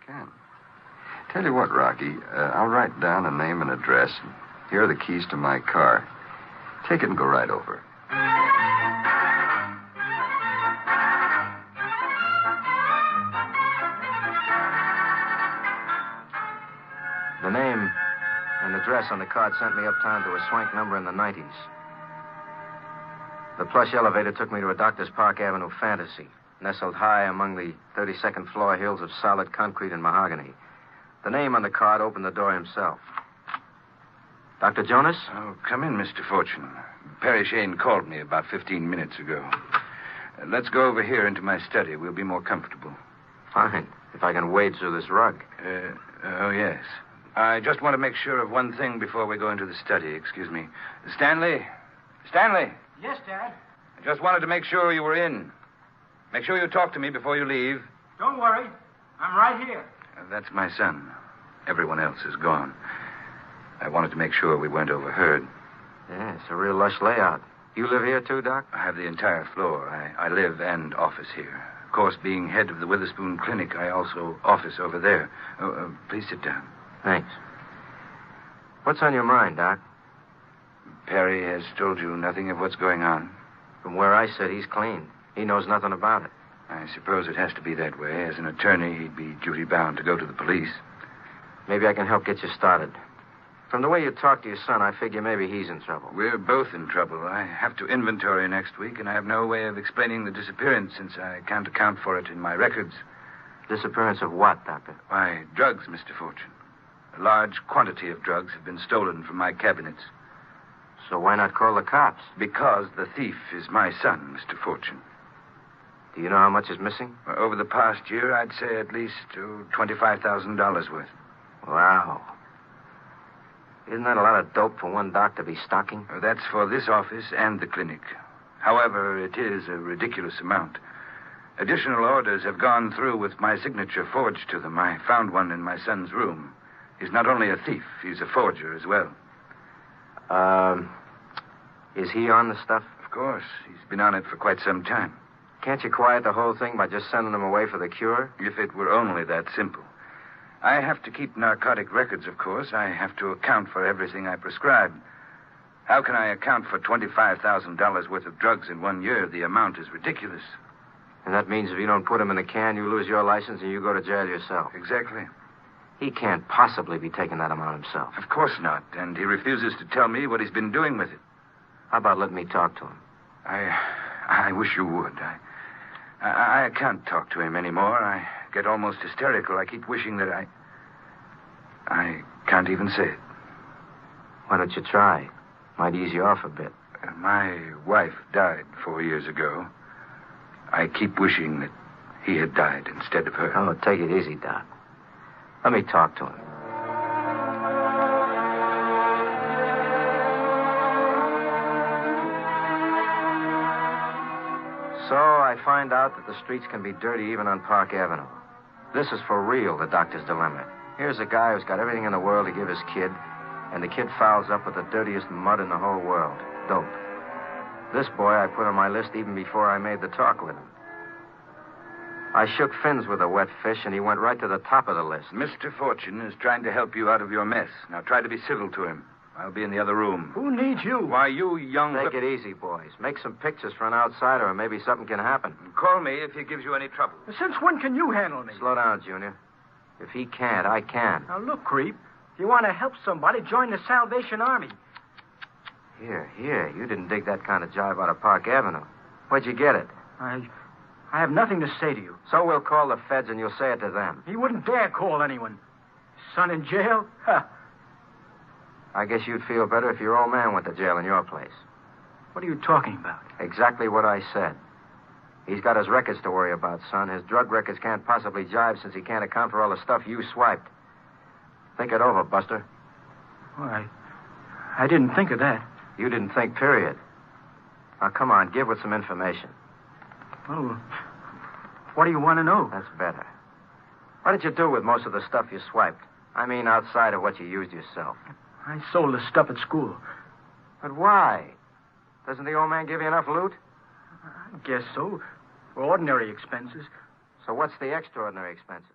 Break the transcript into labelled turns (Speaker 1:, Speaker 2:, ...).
Speaker 1: can. Tell you what, Rocky, I'll write down a name and address. Here are the keys to my car. Take it and go right over.
Speaker 2: The name and address on the card sent me uptown to a swank number in the 90s. The plush elevator took me to a Doctors Park Avenue fantasy, nestled high among the 32nd floor hills of solid concrete and mahogany. The name on the card opened the door himself. Dr. Jonas?
Speaker 3: Oh, come in, Mr. Fortune. Perry Shane called me about 15 minutes ago. Let's go over here into my study. We'll be more comfortable.
Speaker 2: Fine, if I can wade through this rug.
Speaker 3: Oh, yes. I just want to make sure of one thing before we go into the study. Excuse me. Stanley? Stanley?
Speaker 4: Yes, Dad?
Speaker 3: I just wanted to make sure you were in. Make sure you talk to me before you leave.
Speaker 4: Don't worry. I'm right here.
Speaker 3: That's my son. Everyone else is gone. I wanted to make sure we weren't overheard.
Speaker 2: Yeah, it's a real lush layout. You live here too, Doc?
Speaker 3: I have the entire floor. I live and office here. Of course, being head of the Witherspoon Clinic, I also office over there. Please sit down.
Speaker 2: Thanks. What's on your mind, Doc?
Speaker 3: Perry has told you nothing of what's going on?
Speaker 2: From where I sit, he's clean. He knows nothing about it.
Speaker 3: I suppose it has to be that way. As an attorney, he'd be duty-bound to go to the police.
Speaker 2: Maybe I can help get you started. From the way you talk to your son, I figure maybe he's in trouble.
Speaker 3: We're both in trouble. I have to inventory next week, and I have no way of explaining the disappearance since I can't account for it in my records.
Speaker 2: Disappearance of what, Doctor?
Speaker 3: Why, drugs, Mr. Fortune. A large quantity of drugs have been stolen from my cabinets.
Speaker 2: So why not call the cops?
Speaker 3: Because the thief is my son, Mr. Fortune.
Speaker 2: Do you know how much is missing?
Speaker 3: Over the past year, I'd say at least $25,000 worth.
Speaker 2: Wow. Isn't that a lot of dope for one doc to be stocking?
Speaker 3: That's for this office and the clinic. However, it is a ridiculous amount. Additional orders have gone through with my signature forged to them. I found one in my son's room. He's not only a thief, he's a forger as well.
Speaker 2: Is he on the stuff?
Speaker 3: Of course. He's been on it for quite some time.
Speaker 2: Can't you quiet the whole thing by just sending him away for the cure?
Speaker 3: If it were only that simple. I have to keep narcotic records, of course. I have to account for everything I prescribe. How can I account for $25,000 worth of drugs in 1 year? The amount is ridiculous.
Speaker 2: And that means if you don't put him in the can, you lose your license and you go to jail yourself.
Speaker 3: Exactly.
Speaker 2: He can't possibly be taking that amount himself.
Speaker 3: Of course not. And he refuses to tell me what he's been doing with it.
Speaker 2: How about letting me talk to him?
Speaker 3: I wish you would. I can't talk to him anymore. I get almost hysterical. I keep wishing that I can't even say it.
Speaker 2: Why don't you try? Might ease you off a bit.
Speaker 3: My wife died 4 years ago. I keep wishing that he had died instead of her.
Speaker 2: Oh, take it easy, Doc. Let me talk to him. So I find out that the streets can be dirty even on Park Avenue. This is for real, the doctor's dilemma. Here's a guy who's got everything in the world to give his kid, and the kid fouls up with the dirtiest mud in the whole world, dope. This boy I put on my list even before I made the talk with him. I shook fins with a wet fish, and he went right to the top of the list.
Speaker 3: Mr. Fortune is trying to help you out of your mess. Now try to be civil to him. I'll be in the other room.
Speaker 4: Who needs you?
Speaker 3: Why, you young...
Speaker 2: Take it easy, boys. Make some pictures for an outsider, and maybe something can happen.
Speaker 3: Call me if he gives you any trouble.
Speaker 4: Since when can you handle me?
Speaker 2: Slow down, Junior. If he can't, I can.
Speaker 4: Now, look, creep. If you want to help somebody, join the Salvation Army.
Speaker 2: Here. You didn't dig that kind of jive out of Park Avenue. Where'd you get it?
Speaker 4: I have nothing to say to you.
Speaker 2: So we'll call the feds, and you'll say it to them.
Speaker 4: He wouldn't dare call anyone. Son in jail? Ha!
Speaker 2: I guess you'd feel better if your old man went to jail in your place.
Speaker 4: What are you talking about?
Speaker 2: Exactly what I said. He's got his records to worry about, son. His drug records can't possibly jive since he can't account for all the stuff you swiped. Think it over, Buster.
Speaker 4: Well, I didn't think of that.
Speaker 2: You didn't think, period. Now, come on, give with some information.
Speaker 4: Well, what do you want to know?
Speaker 2: That's better. What did you do with most of the stuff you swiped? I mean, outside of what you used yourself.
Speaker 4: I sold the stuff at school.
Speaker 2: But why? Doesn't the old man give you enough loot?
Speaker 4: I guess so. For ordinary expenses.
Speaker 2: So what's the extraordinary expenses?